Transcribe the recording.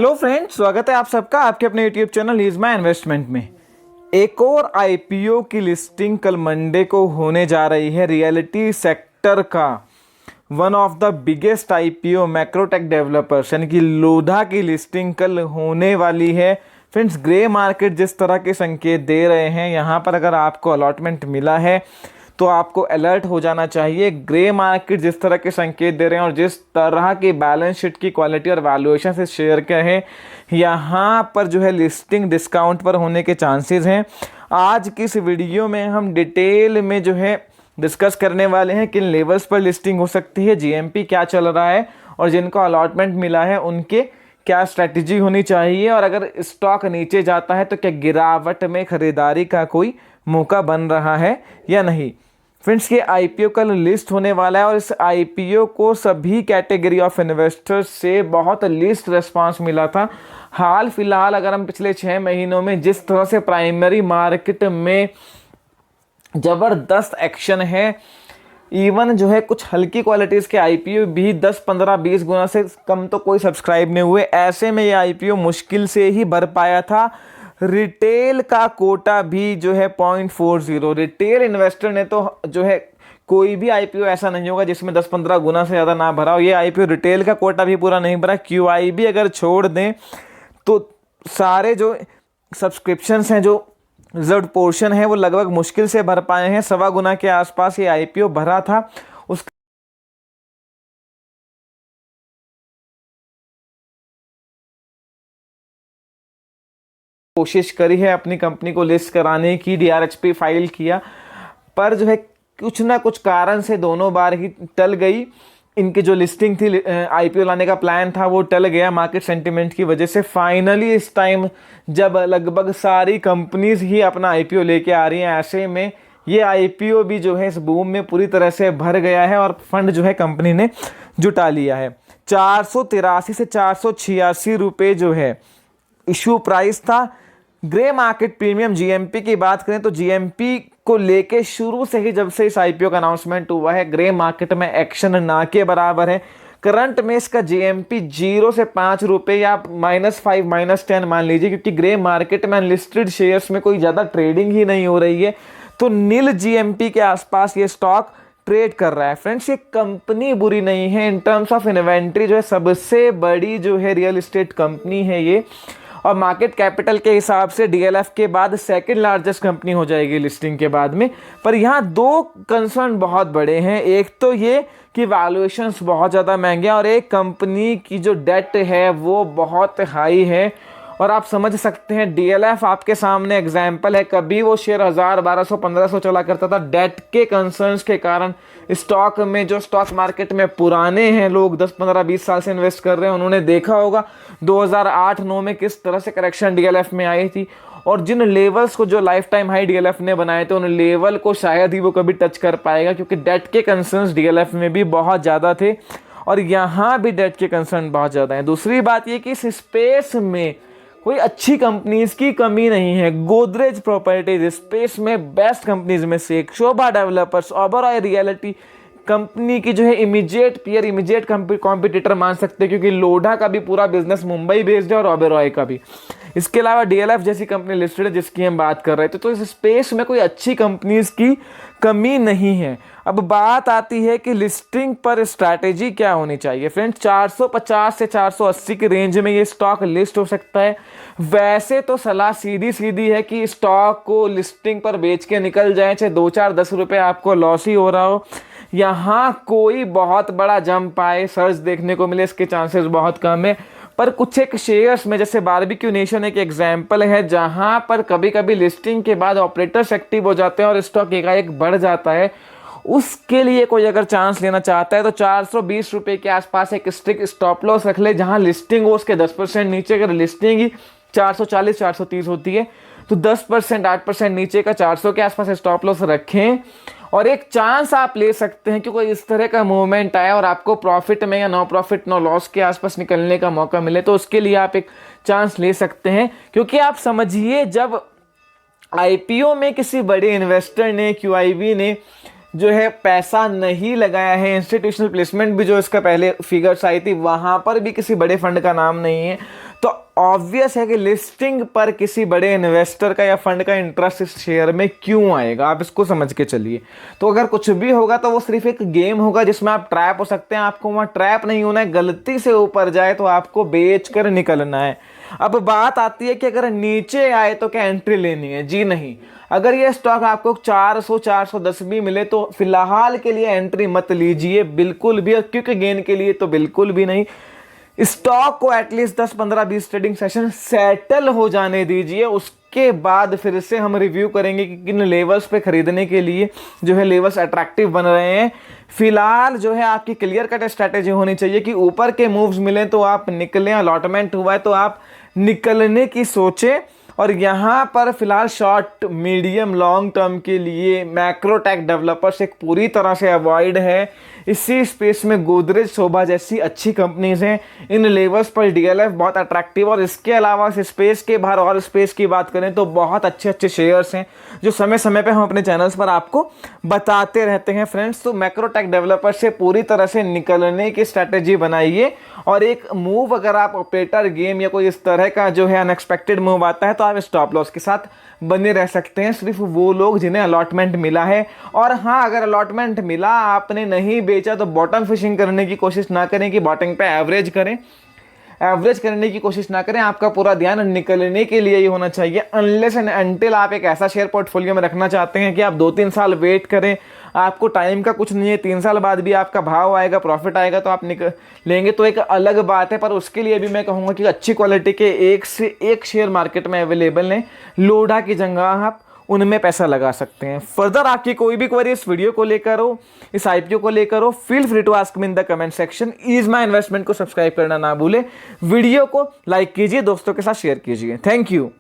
Hello friends, स्वागत है आप सबका आपके अपने YouTube channel is my investment में। एक और आईपीओ की लिस्टिंग कल मंडे को होने जा रही है। रियलिटी सेक्टर का one of the biggest IPO Macrotech developers यानी कि लोधा की लिस्टिंग कल होने वाली है। फ्रेंड्स, ग्रे मार्केट जिस तरह के संकेत दे रहे हैं, यहाँ पर अगर आपको अलॉटमेंट मिला है तो आपको अलर्ट हो जाना चाहिए। ग्रे मार्केट जिस तरह के संकेत दे रहे हैं और जिस तरह की बैलेंस शीट की क्वालिटी और वैल्यूएशन से शेयर किया है, यहाँ पर जो है लिस्टिंग डिस्काउंट पर होने के चांसेस हैं। आज की इस वीडियो में हम डिटेल में जो है डिस्कस करने वाले हैं किन लेवल्स पर लिस्टिंग हो सकती है, जीएमपी क्या चल रहा है और जिनको अलॉटमेंट मिला है उनके क्या स्ट्रैटेजी होनी चाहिए, और अगर स्टॉक नीचे जाता है तो क्या गिरावट में खरीदारी का कोई मौका बन रहा है या नहीं। फ्रेंड्स, ये आईपीओ कल लिस्ट होने वाला है और इस आईपीओ को सभी कैटेगरी ऑफ इन्वेस्टर्स से बहुत लिस्ट रिस्पांस मिला था। हाल फिलहाल अगर हम पिछले 6 महीनों में जिस तरह से प्राइमरी मार्केट में ज़बरदस्त एक्शन है, इवन जो है कुछ हल्की क्वालिटीज़ के आईपीओ भी 10, 15, 20 गुना से कम तो कोई सब्सक्राइब नहीं हुए। ऐसे में ये आईपीओ मुश्किल से ही भर पाया था। रिटेल का कोटा भी जो है 0.40, रिटेल इन्वेस्टर ने तो जो है कोई भी आईपीओ ऐसा नहीं होगा जिसमें 10-15 गुना से ज़्यादा ना भरा हो। ये आईपीओ रिटेल का कोटा भी पूरा नहीं भरा। क्यूआईबी अगर छोड़ दें तो सारे जो सब्सक्रिप्शंस हैं, जो रिजर्व पोर्शन है, वो लगभग मुश्किल से भर पाए हैं। 1.25 गुना के आसपास ये आईपीओ भरा था। उस कोशिश करी है अपनी कंपनी को लिस्ट कराने की, डीआरएचपी फाइल किया, पर जो है कुछ ना कुछ कारण से दोनों बार ही टल गई। इनकी जो लिस्टिंग थी, आईपीओ लाने का प्लान था, वो टल गया मार्केट सेंटिमेंट की वजह से। फाइनली इस टाइम जब लगभग सारी कंपनीज ही अपना आईपीओ लेके आ रही हैं, ऐसे में ये आईपीओ भी जो है इस बूम में पूरी तरह से भर गया है और फंड जो है कंपनी ने जुटा लिया है। 483 से 486 रुपये जो है इशू प्राइस था। ग्रे मार्केट प्रीमियम जीएमपी की बात करें तो जीएमपी को लेके शुरू से ही, जब से इस आईपीओ का अनाउंसमेंट हुआ है, ग्रे मार्केट में एक्शन ना के बराबर है। करंट में इसका जीएमपी 0 से 5 रुपये या -5, -10 मान लीजिए, क्योंकि ग्रे मार्केट में अनलिस्टेड शेयर्स में कोई ज़्यादा ट्रेडिंग ही नहीं हो रही है, तो नील जीएमपी के आसपास ये स्टॉक ट्रेड कर रहा है। फ्रेंड्स, ये कंपनी बुरी नहीं है। इन टर्म्स ऑफ इन्वेंट्री जो है सबसे बड़ी जो है रियल एस्टेट कंपनी है ये, और मार्केट कैपिटल के हिसाब से डीएलएफ के बाद सेकंड लार्जेस्ट कंपनी हो जाएगी लिस्टिंग के बाद में। पर यहाँ दो कंसर्न बहुत बड़े हैं। एक तो ये कि वैल्यूएशंस बहुत ज़्यादा महंगे हैं और एक कंपनी की जो डेट है वो बहुत हाई है। और आप समझ सकते हैं, डीएलएफ आपके सामने एग्जाम्पल है। कभी वो शेयर 1000, 1200, 1500 चला करता था। डेट के कंसर्न्स के कारण स्टॉक में, जो स्टॉक मार्केट में पुराने हैं लोग, 10, 15, 20 साल से इन्वेस्ट कर रहे हैं, उन्होंने देखा होगा 2008-9 में किस तरह से करेक्शन डीएलएफ में आई थी, और जिन लेवल्स को जो लाइफ टाइम हाई डीएलएफ ने बनाए थे, उन लेवल को शायद ही वो कभी टच कर पाएगा, क्योंकि डेट के कंसर्न्स डीएलएफ में भी बहुत ज़्यादा थे और यहाँ भी डेट के कंसर्न बहुत ज़्यादा हैं। दूसरी बात ये कि इस स्पेस में कोई अच्छी कंपनीज की कमी नहीं है। गोदरेज प्रॉपर्टीज स्पेस में बेस्ट कंपनीज में से एक, शोभा डेवलपर्स, ओबेरॉय रियल्टी कंपनी की जो है इमीडिएट पीयर, इमीडिएट कॉम्पिटिटर मान सकते हैं, क्योंकि लोधा का भी पूरा बिजनेस मुंबई बेस्ड है और ओबेरॉय का भी। इसके अलावा डीएलएफ जैसी कंपनी लिस्टेड है जिसकी हम बात कर रहे थे। तो इस स्पेस में कोई अच्छी कंपनीज की कमी नहीं है। अब बात आती है कि लिस्टिंग पर स्ट्रैटेजी क्या होनी चाहिए। फ्रेंड्स, 450 से 480 की रेंज में ये स्टॉक लिस्ट हो सकता है। वैसे तो सलाह सीधी सीधी है कि स्टॉक को लिस्टिंग पर बेच के निकल जाए, चाहे 2, 4, 10 रुपये आपको लॉस ही हो रहा हो। यहाँ कोई बहुत बड़ा जंप आए, सर्च देखने को मिले, इसके चांसेस बहुत कम है। पर कुछ एक शेयर्स में, जैसे बारबेक्यू नेशन एक एग्जाम्पल है, जहां पर कभी कभी लिस्टिंग के बाद ऑपरेटर्स एक्टिव हो जाते हैं और स्टॉक एकाएक बढ़ जाता है। उसके लिए कोई अगर चांस लेना चाहता है तो 420 रुपये के आसपास एक स्ट्रिक्ट स्टॉप लॉस रख ले। जहां लिस्टिंग हो उसके 10% नीचे, अगर लिस्टिंग ही 440, 430 होती है तो 10%, 8% नीचे का 400 के आसपास स्टॉप लॉस रखें, और एक चांस आप ले सकते हैं कि कोई इस तरह का मूवमेंट आए और आपको प्रॉफिट में या नो प्रॉफिट नो लॉस के आसपास निकलने का मौका मिले, तो उसके लिए आप एक चांस ले सकते हैं। क्योंकि आप समझिए, जब आईपीओ में किसी बड़े इन्वेस्टर ने, क्यूआईबी ने जो है पैसा नहीं लगाया है। इंस्टीट्यूशनल प्लेसमेंट भी जो इसका पहले फिगर्स आई थी वहाँ पर भी किसी बड़े फंड का नाम नहीं है। तो ऑब्वियस है कि लिस्टिंग पर किसी बड़े इन्वेस्टर का या फंड का इंटरेस्ट इस शेयर में क्यों आएगा, आप इसको समझ के चलिए। तो अगर कुछ भी होगा तो वो सिर्फ एक गेम होगा जिसमें आप ट्रैप हो सकते हैं। आपको वहाँ ट्रैप नहीं होना है, गलती से ऊपर जाए तो आपको बेच कर निकलना है। अब बात आती है कि अगर नीचे आए तो क्या एंट्री लेनी है? जी नहीं। अगर ये स्टॉक आपको 400 410 भी मिले तो फिलहाल के लिए एंट्री मत लीजिए बिल्कुल भी, और क्विक गेन के लिए तो बिल्कुल भी नहीं। स्टॉक को एटलीस्ट 10 15 20 ट्रेडिंग सेशन सेटल हो जाने दीजिए, उसके बाद फिर से हम रिव्यू करेंगे कि किन लेवल्स पे खरीदने के लिए जो है लेवल्स अट्रैक्टिव बन रहे हैं। फिलहाल जो है आपकी क्लियर कट स्ट्रैटेजी होनी चाहिए कि ऊपर के मूव्स मिलें तो आप निकलें, अलॉटमेंट हुआ है तो आप निकलने की सोचें। और यहाँ पर फिलहाल शॉर्ट मीडियम लॉन्ग टर्म के लिए मैक्रोटेक डेवलपर्स एक पूरी तरह से अवॉइड है। इसी स्पेस में गोदरेज शोभा जैसी अच्छी कंपनीज हैं। इन लेवल्स पर डीएलएफ बहुत अट्रैक्टिव, और इसके अलावा इस स्पेस के बाहर और स्पेस की बात करें तो बहुत अच्छे अच्छे शेयर्स हैं जो समय समय पे हम अपने चैनल्स पर आपको बताते रहते हैं फ्रेंड्स। तो मैक्रोटेक डेवलपर से पूरी तरह से निकलने की स्ट्रैटेजी बनाइए, और एक मूव अगर आप ऑपरेटर गेम या कोई इस तरह का जो है अनएक्सपेक्टेड मूव आता है तो आप स्टॉप लॉस के साथ बने रह सकते हैं, सिर्फ वो लोग जिन्हें अलॉटमेंट मिला है। और हाँ, अगर अलॉटमेंट मिला आपने नहीं बेचा तो बॉटम फिशिंग करने की कोशिश ना करें कि बॉटम पे एवरेज करें, एवरेज करने की कोशिश ना करें। आपका पूरा ध्यान निकलने के लिए ही होना चाहिए। अनलेस एंड अनटिल आप एक ऐसा शेयर पोर्टफोलियो में रखना चाहते हैं कि आप 2-3 साल वेट करें, आपको टाइम का कुछ नहीं है, 3 साल बाद भी आपका भाव आएगा, प्रॉफिट आएगा तो आप लेंगे तो एक अलग बात है। पर उसके लिए भी मैं कहूँगा कि अच्छी क्वालिटी के एक से एक शेयर मार्केट में अवेलेबल हैं, लोढ़ा की जगह आप उनमें पैसा लगा सकते हैं। फर्दर आपकी कोई भी क्वेरी इस वीडियो को लेकर हो, इस आईपीओ को लेकर हो, feel free to ask me in the comment section. Is my investment को सब्सक्राइब करना ना भूले, वीडियो को लाइक कीजिए, दोस्तों के साथ शेयर कीजिए। Thank you.